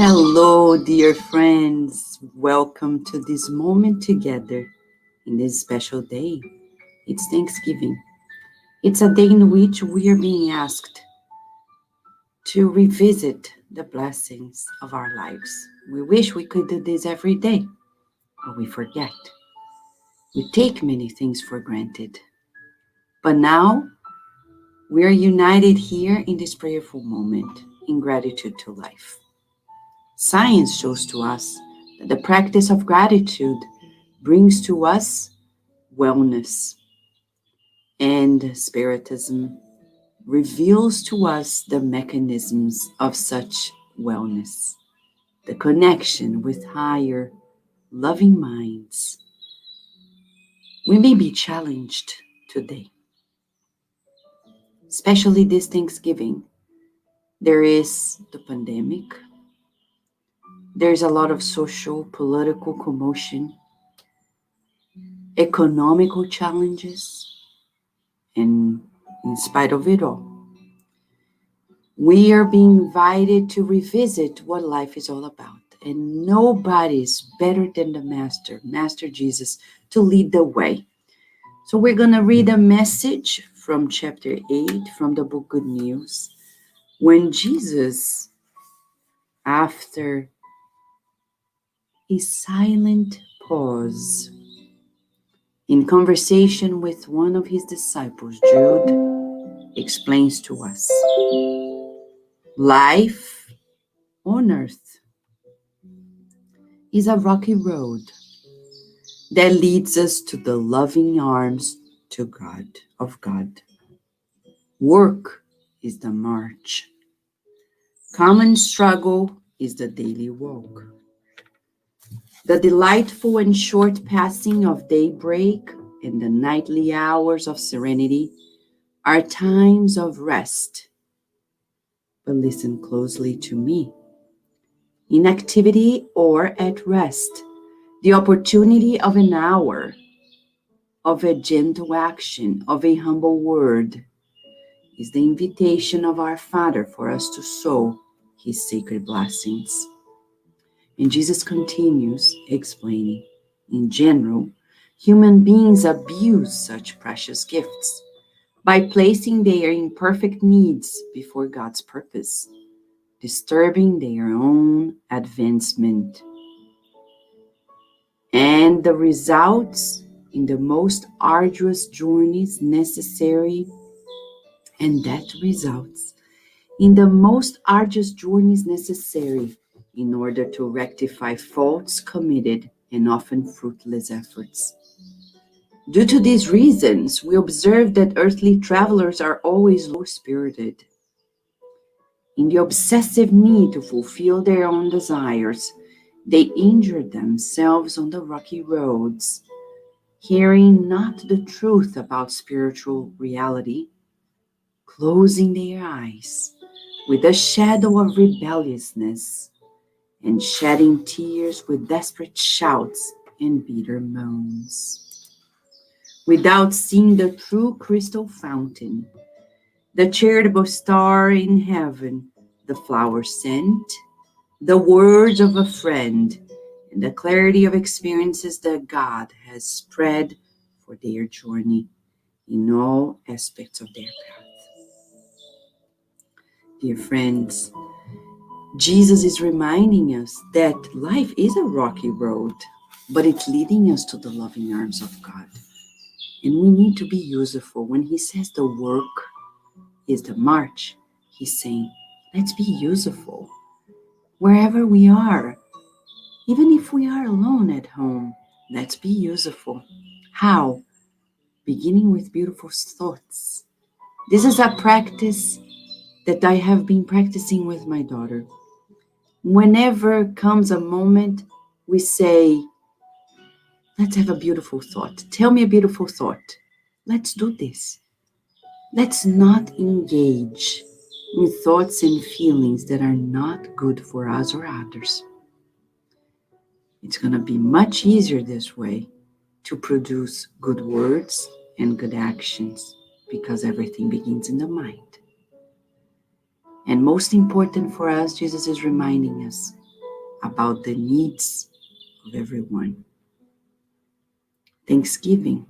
Hello, dear friends. Welcome to this moment together in this special day. It's Thanksgiving. It's a day in which we are being asked to revisit the blessings of our lives. We wish we could do this every day, but we forget. We take many things for granted. But now we are united here in this prayerful moment in gratitude to life. Science shows to us that the practice of gratitude brings to us wellness, and Spiritism reveals to us the mechanisms of such wellness, the connection with higher, loving minds. We may be challenged today, especially this Thanksgiving. There is the pandemic, there's a lot of social, political commotion, economical challenges, and in spite of it all, we are being invited to revisit what life is all about. And nobody's better than the Master Jesus, to lead the way. So we're going to read a message from chapter 8 from the book Good News. When Jesus, after a silent pause in conversation with one of his disciples, Jude, explains to us life on earth is a rocky road that leads us to the loving arms of God. Work is the march. Common struggle is the daily walk. The delightful and short passing of daybreak and the nightly hours of serenity are times of rest. But listen closely to me. In activity or at rest, the opportunity of an hour, of a gentle action, of a humble word, is the invitation of our Father for us to sow his sacred blessings. And Jesus continues explaining, in general, human beings abuse such precious gifts by placing their imperfect needs before God's purpose, disturbing their own advancement. And the results in the most arduous journeys necessary, and that results in the most arduous journeys necessary in order to rectify faults committed and often fruitless efforts. Due to these reasons, we observe that earthly travelers are always low-spirited. In the obsessive need to fulfill their own desires, they injure themselves on the rocky roads, hearing not the truth about spiritual reality, closing their eyes with a shadow of rebelliousness, and shedding tears with desperate shouts and bitter moans. Without seeing the true crystal fountain, the charitable star in heaven, the flower scent, the words of a friend, and the clarity of experiences that God has spread for their journey in all aspects of their path. Dear friends, Jesus is reminding us that life is a rocky road, but it's leading us to the loving arms of God. And we need to be useful. When he says the work is the march, he's saying, let's be useful. Wherever we are, even if we are alone at home, let's be useful. How? Beginning with beautiful thoughts. This is a practice that I have been practicing with my daughter. Whenever comes a moment, we say, let's have a beautiful thought. Tell me a beautiful thought. Let's do this. Let's not engage in thoughts and feelings that are not good for us or others. It's going to be much easier this way to produce good words and good actions because everything begins in the mind. And most important for us, Jesus is reminding us, about the needs of everyone. Thanksgiving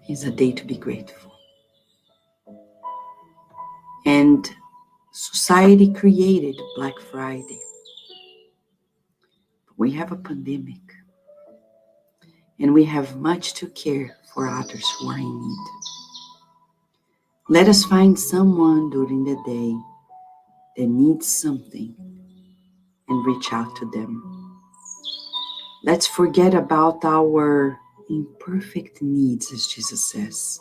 is a day to be grateful. And society created Black Friday. We have a pandemic, and we have much to care for others who are in need. Let us find someone during the day that needs something and reach out to them. Let's forget about our imperfect needs, as Jesus says,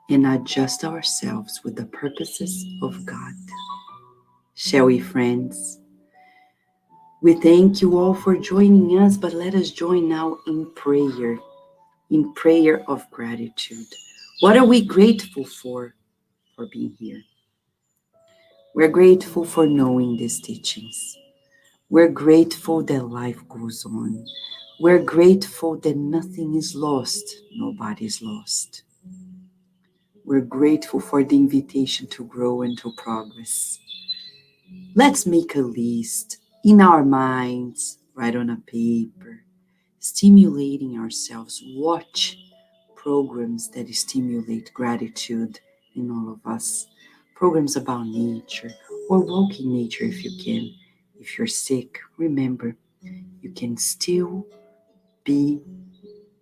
and adjust ourselves with the purposes of God. Shall we, friends? We thank you all for joining us, but let us join now in prayer of gratitude. What are we grateful for being here? We're grateful for knowing these teachings. We're grateful that life goes on. We're grateful that nothing is lost, nobody's lost. We're grateful for the invitation to grow and to progress. Let's make a list in our minds, write on a paper, stimulating ourselves. Watch programs that stimulate gratitude in all of us. Programs about nature, or walk in nature if you can. If you're sick, remember, you can still be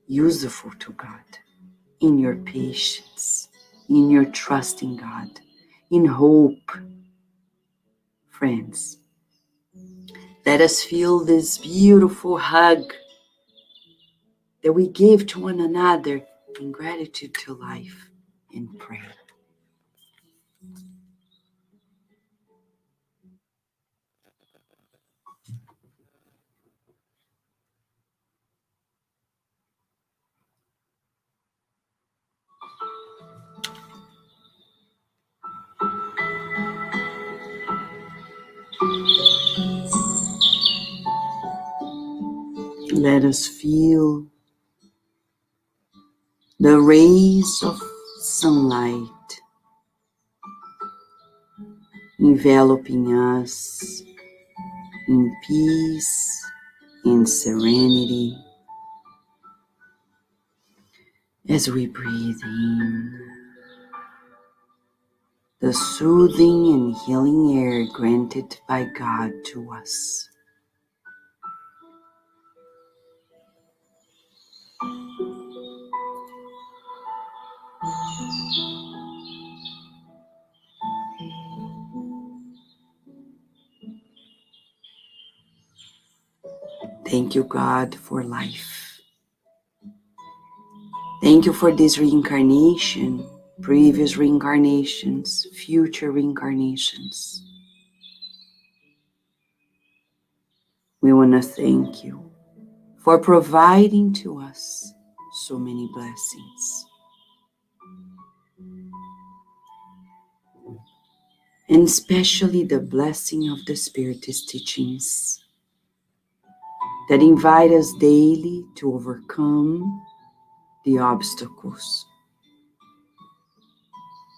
useful to God in your patience, in your trust in God, in hope. Friends, let us feel this beautiful hug that we give to one another in gratitude to life and pray. Let us feel the rays of sunlight enveloping us in peace and serenity as we breathe in the soothing and healing air granted by God to us. Thank you, God, for life. Thank you for this reincarnation, previous reincarnations, future reincarnations. We want to thank you for providing to us so many blessings. And especially the blessing of the Spiritist teachings that invite us daily to overcome the obstacles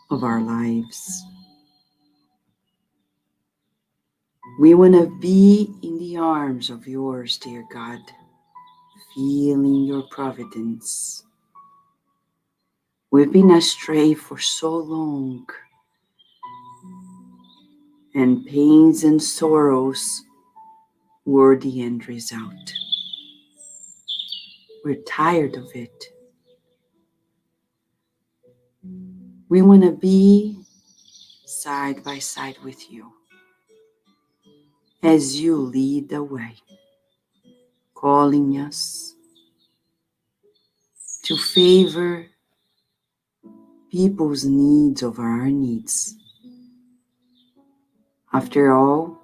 of our lives. We want to be in the arms of yours, dear God, feeling your providence. We've been astray for so long, and pains and sorrows were the end result. We're tired of it. We want to be side by side with you as you lead the way, calling us to favor people's needs over our needs. After all,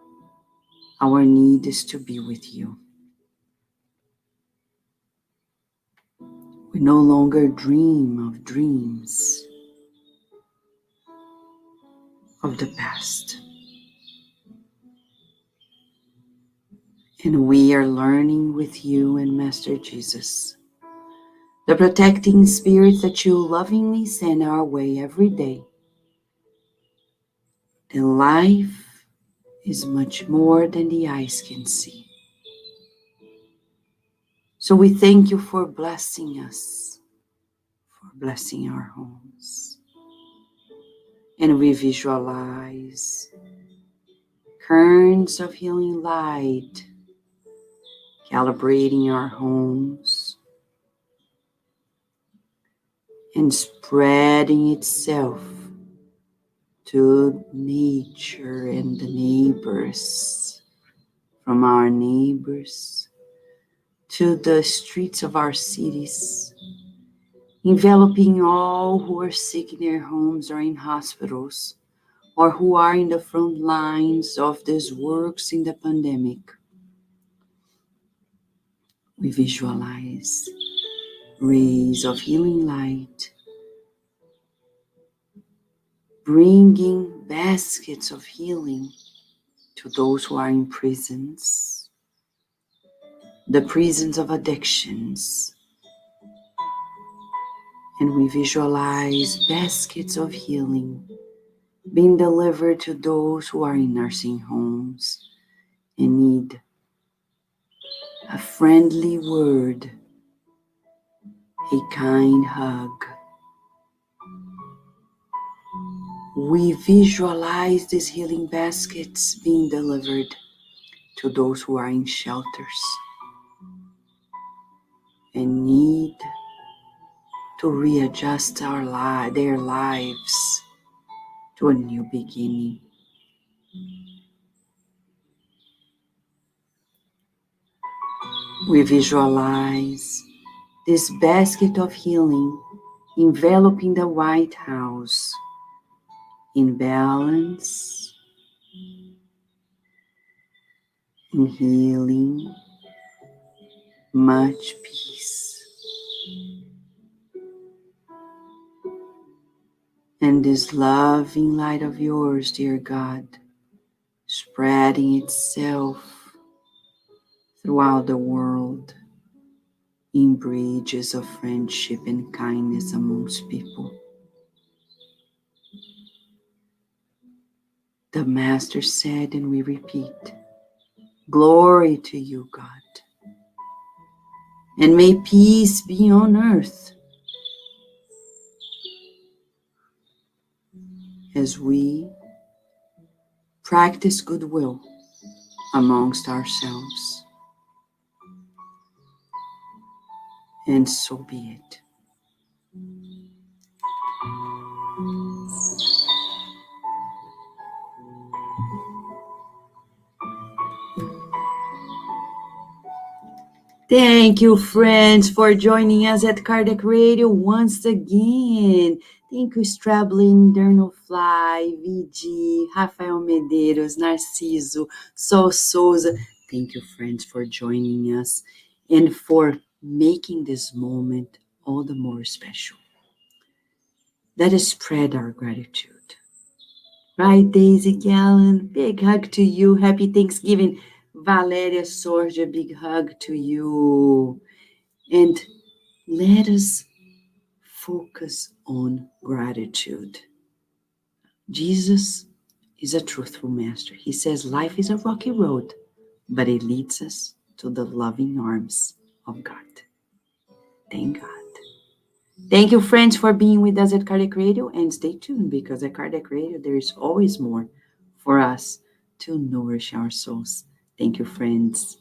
our need is to be with you. We no longer dream of dreams of the past. And we are learning with you and Master Jesus, the protecting spirits that you lovingly send our way every day. And life is much more than the eyes can see. So we thank you for blessing us, for blessing our homes. And we visualize currents of healing light calibrating our homes and spreading itself to nature and the neighbors, from our neighbors to the streets of our cities, enveloping all who are sick in their homes or in hospitals, or who are in the front lines of these works in the pandemic. We visualize rays of healing light, bringing baskets of healing to those who are in prisons, the prisons of addictions. And we visualize baskets of healing being delivered to those who are in nursing homes and need a friendly word, a kind hug. We visualize these healing baskets being delivered to those who are in shelters and need to readjust their lives to a new beginning. We visualize this basket of healing enveloping the White House in balance, in healing, much peace. And this loving light of yours, dear God, spreading itself throughout the world in bridges of friendship and kindness amongst people. The Master said, and we repeat, glory to you, God. And may peace be on earth as we practice goodwill amongst ourselves. And so be it. Thank you, friends, for joining us at Kardec Radio once again. Thank you, Strablin, Derno Fly, VG, Rafael Medeiros, Narciso, Sol Souza. Thank you, friends, for joining us and for making this moment all the more special. Let us spread our gratitude. Right, Daisy Gallen, big hug to you. Happy Thanksgiving. Valéria Sorge, big hug to you. And let us focus on gratitude. Jesus is a truthful master. He says life is a rocky road, but it leads us to the loving arms of God. Thank God. Thank you, friends, for being with us at Kardec Radio, and stay tuned, because at Kardec Radio, there is always more for us to nourish our souls. Thank you, friends.